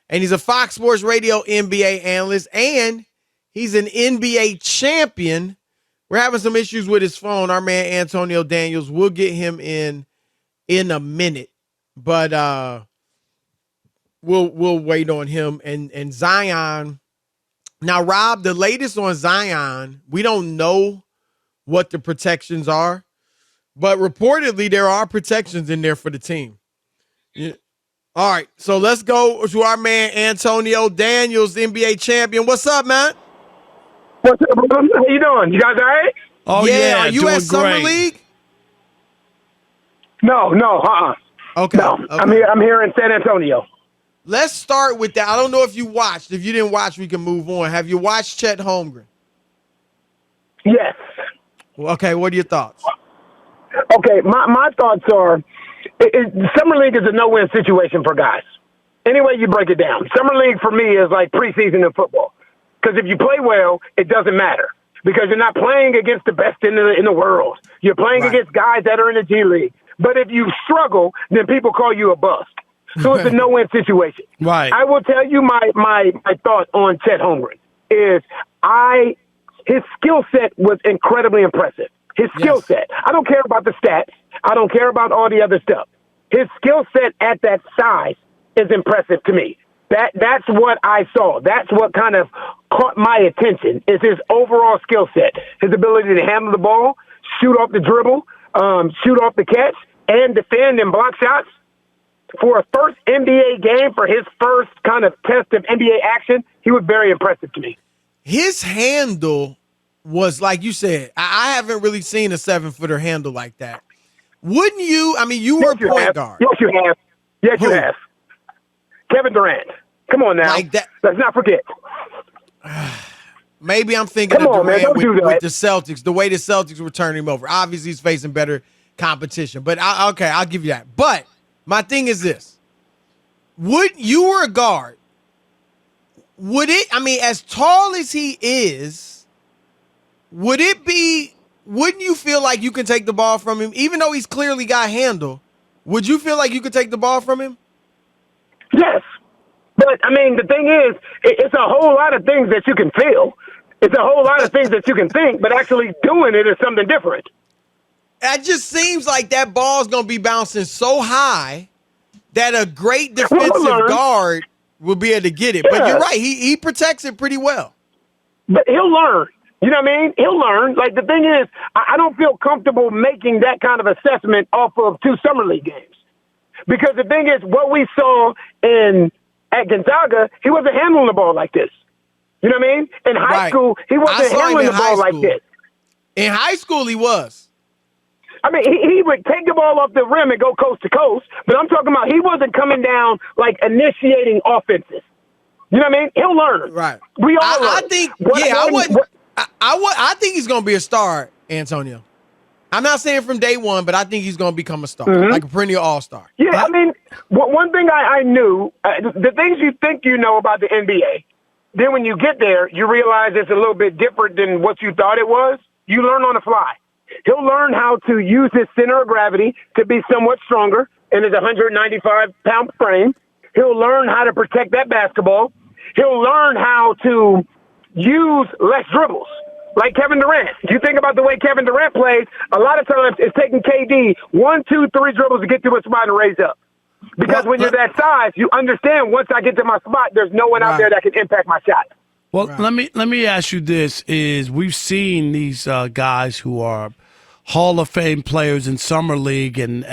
and he's a Fox Sports Radio NBA analyst, and he's an NBA champion. We're having some issues with his phone. Our man Antonio Daniels. We'll get him in a minute, but we'll wait on him and Zion. Now, Rob, the latest on Zion, we don't know what the protections are, but reportedly there are protections in there for the team. Yeah. All right, so let's go to our man Antonio Daniels, NBA champion. What's up, man? What's up, brother? How you doing? You guys all right? Oh, yeah. Are you at Summer League? No. Okay. No, okay. I'm here in San Antonio. Let's start with that. I don't know if you watched. If you didn't watch, we can move on. Have you watched Chet Holmgren? Yes. Well, okay, what are your thoughts? Okay, my thoughts are Summer League is a no-win situation for guys. Any way you break it down. Summer League for me is like preseason in football. Because if you play well, it doesn't matter. Because you're not playing against the best in the world. You're playing against guys that are in the G League. But if you struggle, then people call you a bust. So it's a no-win situation. Right. I will tell you my thought on Chet Holmgren is his skill set was incredibly impressive. His skill set. I don't care about the stats. I don't care about all the other stuff. His skill set at that size is impressive to me. That's what I saw. That's what kind of caught my attention is his overall skill set. His ability to handle the ball, shoot off the dribble, shoot off the catch, and defend and block shots. For a first NBA game, for his first kind of test of NBA action, he was very impressive to me. His handle was, like you said, I haven't really seen a 7-footer handle like that. Wouldn't you? I mean, you were a point guard. Yes, you have. Yes, you have. Kevin Durant. Come on now. Like that. Let's not forget. Maybe I'm thinking of Durant with the Celtics, the way the Celtics were turning him over. Obviously, he's facing better competition. But, I'll give you that. But my thing is this. You were a guard. As tall as he is, wouldn't you feel like you can take the ball from him? Even though he's clearly got handle, would you feel like you could take the ball from him? Yes. But, the thing is, it's a whole lot of things that you can feel. It's a whole lot of things that you can think, but actually doing it is something different. It just seems like that ball's going to be bouncing so high that a great defensive guard will be able to get it. Yeah. But you're right. He protects it pretty well. But he'll learn. You know what I mean? He'll learn. Like, the thing is, I don't feel comfortable making that kind of assessment off of 2 Summer League games. Because the thing is, what we saw at Gonzaga, he wasn't handling the ball like this. You know what I mean? In high school, he wasn't handling the ball like this. In high school, he was. He would take the ball off the rim and go coast to coast, but I'm talking about he wasn't coming down like initiating offenses. You know what I mean? He'll learn. Right. We all learn. I think he's going to be a star, Antonio. I'm not saying from day one, but I think he's going to become a star, like a perennial all-star. Yeah, one thing I knew, the things you think you know about the NBA, then when you get there, you realize it's a little bit different than what you thought it was. You learn on the fly. He'll learn how to use his center of gravity to be somewhat stronger in his 195-pound frame. He'll learn how to protect that basketball. He'll learn how to use less dribbles, like Kevin Durant. You think about the way Kevin Durant plays, a lot of times it's taking KD 1, 2, 3 dribbles to get to a spot and raise up. Because when you're that size, you understand once I get to my spot, there's no one out there that can impact my shot. Well, let me ask you this: we've seen these guys who are Hall of Fame players in summer league and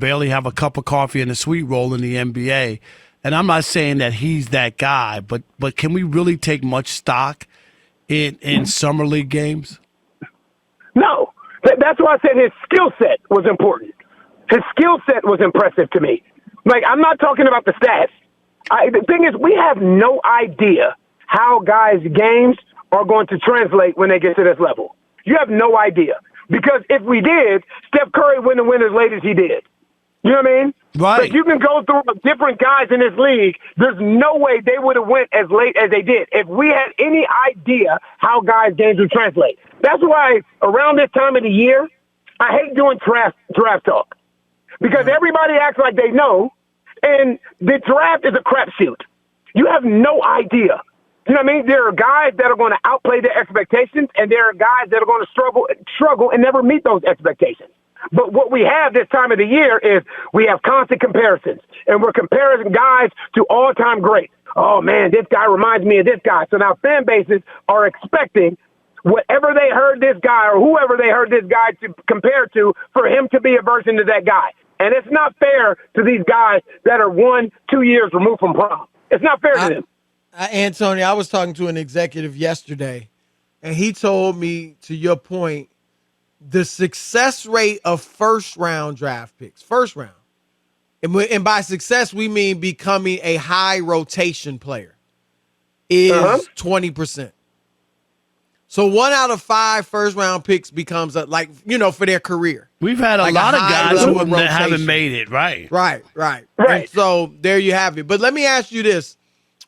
barely have a cup of coffee and a sweet roll in the NBA. And I'm not saying that he's that guy, but can we really take much stock in summer league games? No, that's why I said his skill set was important. His skill set was impressive to me. Like, I'm not talking about the stats. The thing is, we have no idea how guys' games are going to translate when they get to this level. You have no idea. Because if we did, Steph Curry wouldn't win as late as he did. You know what I mean? Right. Like, you can go through different guys in this league. There's no way they would have went as late as they did if we had any idea how guys' games would translate. That's why around this time of the year, I hate doing draft talk. Because everybody acts like they know, and the draft is a crapshoot. You have no idea. You know what I mean? There are guys that are going to outplay their expectations, and there are guys that are going to struggle and never meet those expectations. But what we have this time of the year is we have constant comparisons, and we're comparing guys to all-time greats. Oh, man, this guy reminds me of this guy. So now fan bases are expecting whatever they heard this guy or whoever they heard this guy to compare to for him to be a version of that guy. And it's not fair to these guys that are 1-2 years removed from prom. It's not fair to them. Antonio, I was talking to an executive yesterday, and he told me, to your point, the success rate of first-round draft picks, first round, and by success we mean becoming a high rotation player, is 20%. So 1 out of 5 first-round picks becomes for their career. We've had a lot of guys who haven't made it, right? Right. And so there you have it. But let me ask you this.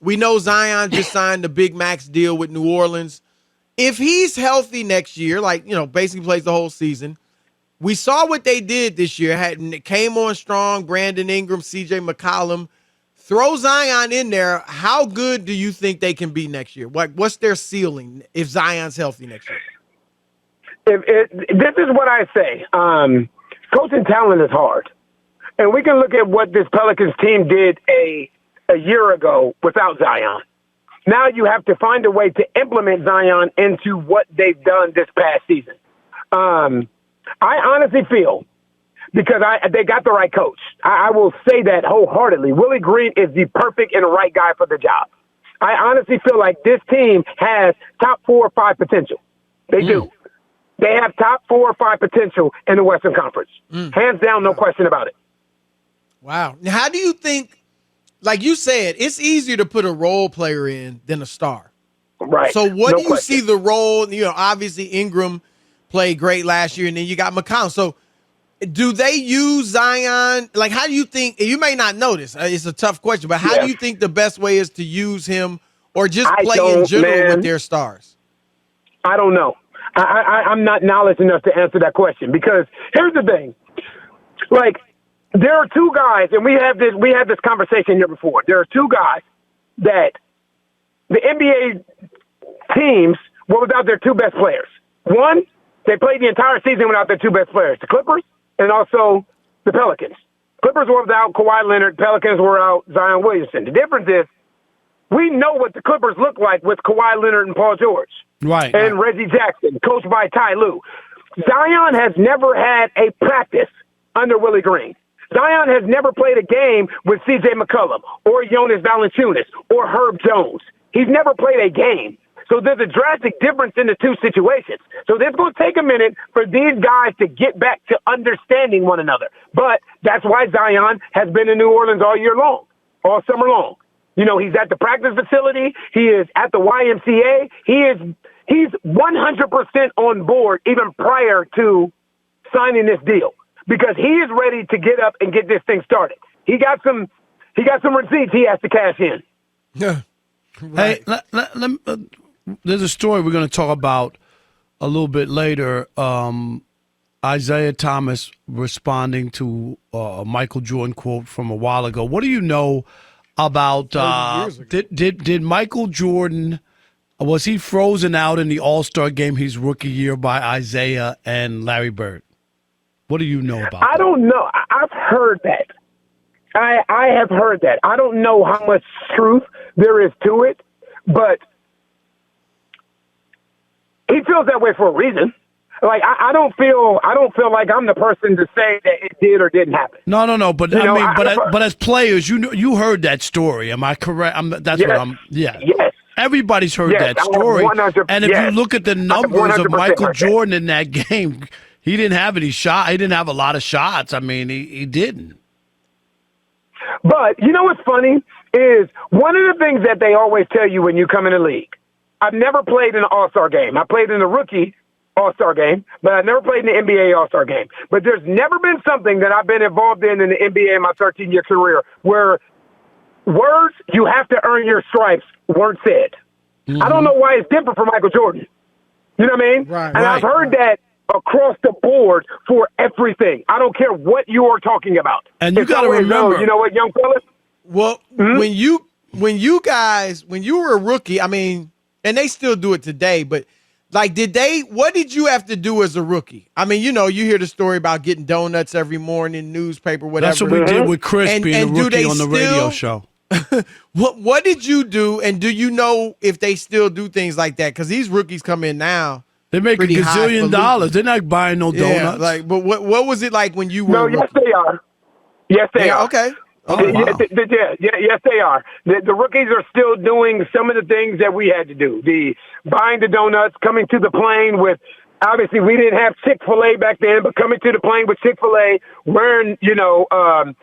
We know Zion just signed a big max deal with New Orleans. If he's healthy next year, basically plays the whole season, we saw what they did this year. Came on strong, Brandon Ingram, C.J. McCollum. Throw Zion in there. How good do you think they can be next year? What's their ceiling if Zion's healthy next year? This is what I say. Coaching talent is hard. And we can look at what this Pelicans team did a year ago without Zion. Now you have to find a way to implement Zion into what they've done this past season. I honestly feel, because they got the right coach, I will say that wholeheartedly. Willie Green is the perfect and right guy for the job. I honestly feel like this team has top 4 or 5 potential. They do. They have top 4 or 5 potential in the Western Conference. Hands down, no question about it. Wow. Now, how do you think, like you said, it's easier to put a role player in than a star. Right. So what do you see the role? Obviously Ingram played great last year, and then you got McCollum. So do they use Zion? Like, how do you think, you may not notice, it's a tough question, but how do you think the best way is to use him or just play in general with their stars? I don't know. I'm not knowledge enough to answer that question, because here's the thing. Like, there are 2 guys, and we had this conversation here before. There are 2 guys that the NBA teams were without their 2 best players. One, they played the entire season without their 2 best players, the Clippers and also the Pelicans. Clippers were without Kawhi Leonard. Pelicans were without Zion Williamson. The difference is we know what the Clippers look like with Kawhi Leonard and Paul George. Right. And Reggie Jackson, coached by Ty Lue. Zion has never had a practice under Willie Green. Zion has never played a game with C.J. McCollum or Jonas Valanciunas or Herb Jones. He's never played a game. So there's a drastic difference in the 2 situations. So it's going to take a minute for these guys to get back to understanding one another. But that's why Zion has been in New Orleans all year long, all summer long. He's at the practice facility. He is at the YMCA. He's 100% on board even prior to signing this deal, because he is ready to get up and get this thing started. He got some receipts he has to cash in. Yeah. Right. Hey, there's a story we're going to talk about a little bit later. Isaiah Thomas responding to a Michael Jordan quote from a while ago. What do you know about did Michael Jordan, was he frozen out in the All-Star game his rookie year by Isaiah and Larry Bird? What do you know about that? I don't know. I've heard that. I have heard that. I don't know how much truth there is to it, but he feels that way for a reason. Like, I don't feel like I'm the person to say that it did or didn't happen. No. But but as players, you heard that story. Am I correct? Yes. Everybody's heard that story. And if you look at the numbers of Michael Jordan in that game, he didn't have any shot. He didn't have a lot of shots. I mean, he didn't. But you know what's funny is one of the things that they always tell you when you come in the league. I've never played in an All-Star game. I played in the rookie All-Star game, but I've never played in the NBA All-Star game. But there's never been something that I've been involved in the NBA in my 13-year career where words "you have to earn your stripes" weren't said. Mm-hmm. I don't know why it's different for Michael Jordan. You know what I mean? Right, I've heard that across the board for everything. I don't care what you are talking about. And you got to remember, you know what, young fellas? Well, when when you were a rookie, I mean, and they still do it today, but like, what did you have to do as a rookie? I mean, you hear the story about getting donuts every morning, newspaper, whatever. That's what we did with Chris and being a do rookie they on the radio show. What did you do, and do you know if they still do things like that? Because these rookies come in now. They make a pretty gazillion highfalutin. dollars. They're not buying no donuts. Like, but what was it like when you were? No, a yes, rookie? they are. Yes, they are. Okay. Oh, wow. Yes, they are. The rookies are still doing some of the things that we had to do. The buying the donuts, coming to the plane with. Obviously, we didn't have Chick-fil-A back then, but coming to the plane with Chick-fil-A, wearing, Dora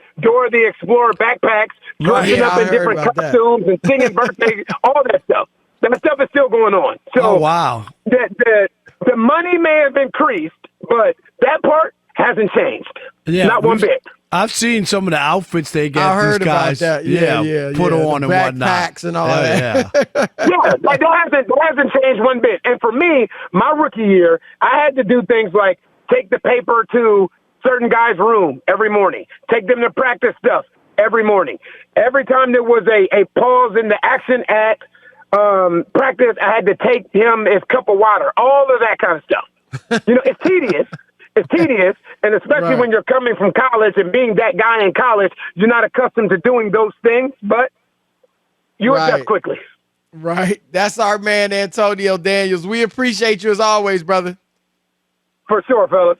the Explorer backpacks, dressing up in different costumes and singing birthday, all that stuff. That stuff is still going on. So, oh, wow. The money may have increased, but that part hasn't changed. Yeah, not one bit. I've seen some of the outfits they get. I heard these guys, about that. Yeah, put on the and whatnot. backpacks and all that. Yeah, like that hasn't changed one bit. And for me, my rookie year, I had to do things like take the paper to certain guys' room every morning, take them to practice stuff every morning. Every time there was a pause in the action at practice, I had to take him his cup of water, all of that kind of stuff. It's tedious. It's tedious, and especially when you're coming from college and being that guy in college, you're not accustomed to doing those things, but you adjust quickly. Right. That's our man, Antonio Daniels. We appreciate you as always, brother. For sure, fellas.